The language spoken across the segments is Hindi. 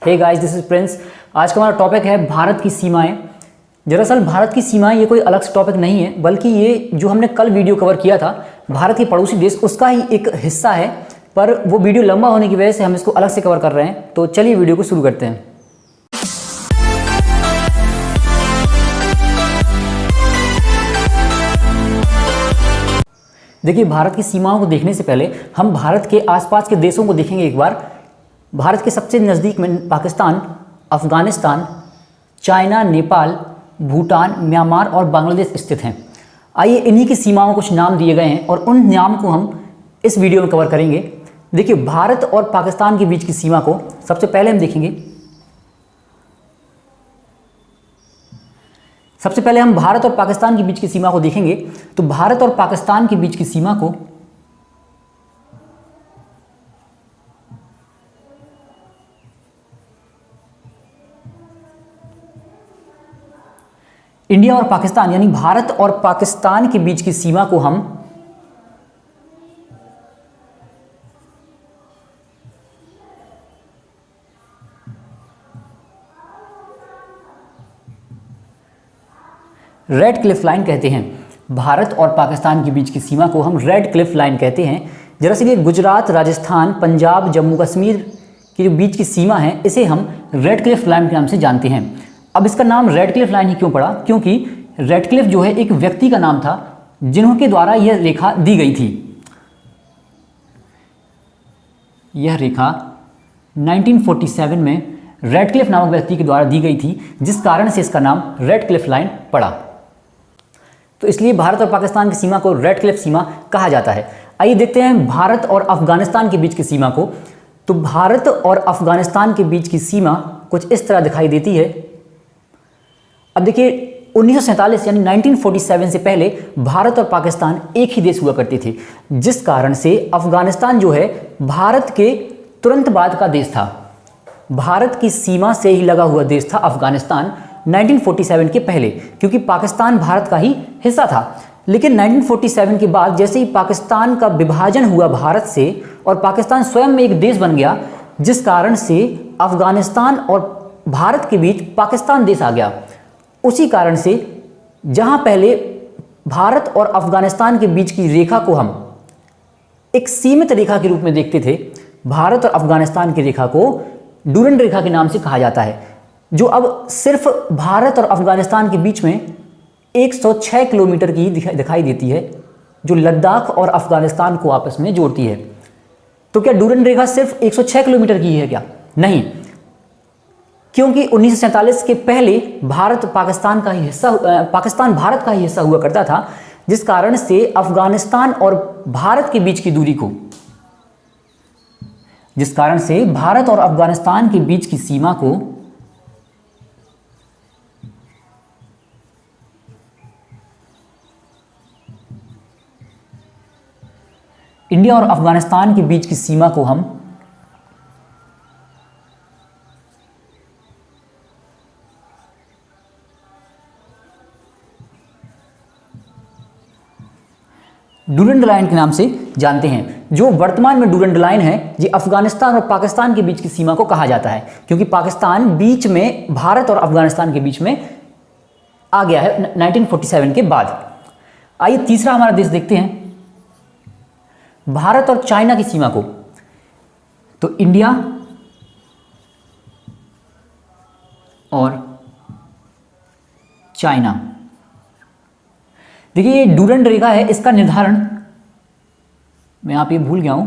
Hey guys, this is Prince. आज का हमारा टॉपिक है भारत की सीमाएं। दरअसल भारत की सीमाएं ये कोई अलग से टॉपिक नहीं है, बल्कि ये जो हमने कल वीडियो कवर किया था भारत के पड़ोसी देश, उसका ही एक हिस्सा है। पर वो वीडियो लंबा होने की वजह से हम इसको अलग से कवर कर रहे हैं। तो चलिए वीडियो को शुरू करते हैं। देखिए, भारत की सीमाओं को देखने से पहले हम भारत के आसपास के देशों को देखेंगे एक बार। भारत के सबसे नज़दीक में पाकिस्तान, अफगानिस्तान, चाइना, नेपाल, भूटान, म्यांमार और बांग्लादेश स्थित हैं। आइए इन्हीं की सीमाओं को कुछ नाम दिए गए हैं और उन नाम को हम इस वीडियो में कवर करेंगे। देखिए, भारत और पाकिस्तान के बीच की सीमा को सबसे पहले हम देखेंगे। सबसे पहले हम भारत और पाकिस्तान के बीच की सीमा को देखेंगे। तो भारत और पाकिस्तान के बीच की सीमा को इंडिया और पाकिस्तान यानी भारत और पाकिस्तान के बीच की सीमा को हम रेड क्लिफ लाइन कहते हैं। भारत और पाकिस्तान के बीच की सीमा को हम रेड क्लिफ लाइन कहते हैं। दरअसल ये गुजरात, राजस्थान, पंजाब, जम्मू कश्मीर के जो बीच की सीमा है, इसे हम रेड क्लिफ लाइन के नाम से जानते हैं। अब इसका नाम रेड क्लिफ लाइन ही क्यों पड़ा? क्योंकि रेड क्लिफ जो है एक व्यक्ति का नाम था जिन्होंके द्वारा यह रेखा दी गई थी। यह रेखा 1947 में रेड क्लिफ नामक व्यक्ति के द्वारा दी गई थी, जिस कारण से इसका नाम रेड क्लिफ लाइन पड़ा। तो इसलिए भारत और पाकिस्तान की सीमा को रेड क्लिफ सीमा कहा जाता है। आइए देखते हैं भारत और अफगानिस्तान के बीच की सीमा को। तो भारत और अफगानिस्तान के बीच की सीमा कुछ इस तरह दिखाई देती है। अब देखिए, 1947 यानी 1947 से पहले भारत और पाकिस्तान एक ही देश हुआ करते थे, जिस कारण से अफगानिस्तान जो है भारत के तुरंत बाद का देश था। भारत की सीमा से ही लगा हुआ देश था अफगानिस्तान 1947 के पहले, क्योंकि पाकिस्तान भारत का ही हिस्सा था। लेकिन 1947 के बाद जैसे ही पाकिस्तान का विभाजन हुआ भारत से और पाकिस्तान स्वयं में एक देश बन गया, जिस कारण से अफगानिस्तान और भारत के बीच पाकिस्तान देश आ गया। उसी कारण से जहां पहले भारत और अफगानिस्तान के बीच की रेखा को हम एक सीमित रेखा के रूप में देखते थे, भारत और अफगानिस्तान की रेखा को डूरंड रेखा के नाम से कहा जाता है, जो अब सिर्फ भारत और अफगानिस्तान के बीच में 106 किलोमीटर की दिखाई देती है, जो लद्दाख और अफगानिस्तान को आपस में जोड़ती है। तो क्या डूरंड रेखा सिर्फ 106 किलोमीटर की है क्या? नहीं, क्योंकि 1947 के पहले भारत पाकिस्तान भारत का ही हिस्सा हुआ करता था, जिस कारण से अफगानिस्तान और भारत के बीच की दूरी को, जिस कारण से भारत और अफगानिस्तान के बीच की सीमा को इंडिया और अफगानिस्तान के बीच की सीमा को हम डूरंड लाइन के नाम से जानते हैं। जो वर्तमान में डूरंड लाइन है, ये अफगानिस्तान और पाकिस्तान के बीच की सीमा को कहा जाता है, क्योंकि पाकिस्तान बीच में भारत और अफगानिस्तान के बीच में आ गया है 1947 के बाद। आइए तीसरा हमारा देश देखते हैं, भारत और चाइना की सीमा को। तो इंडिया और चाइना, देखिए ये डूरंड रेखा है, इसका निर्धारण मैं यहाँ पे भूल गया हूं।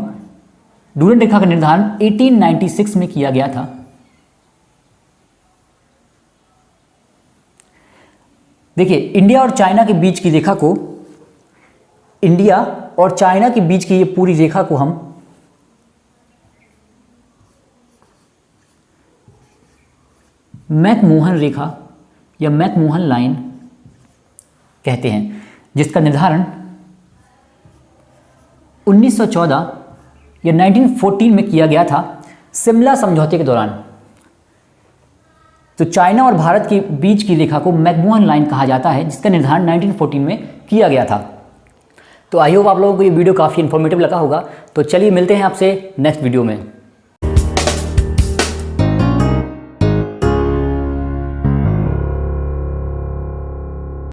डूरंड रेखा का निर्धारण 1896 में किया गया था। देखिए, इंडिया और चाइना के बीच की रेखा को, इंडिया और चाइना के बीच की ये पूरी रेखा को हम मैकमोहन रेखा या मैकमोहन लाइन कहते हैं, जिसका निर्धारण 1914 या 1914 में किया गया था शिमला समझौते के दौरान। तो चाइना और भारत के बीच की रेखा को मैकमोहन लाइन कहा जाता है, जिसका निर्धारण 1914 में किया गया था। तो आई होप आप लोगों को ये वीडियो काफ़ी इन्फॉर्मेटिव लगा होगा। तो चलिए मिलते हैं आपसे नेक्स्ट वीडियो में।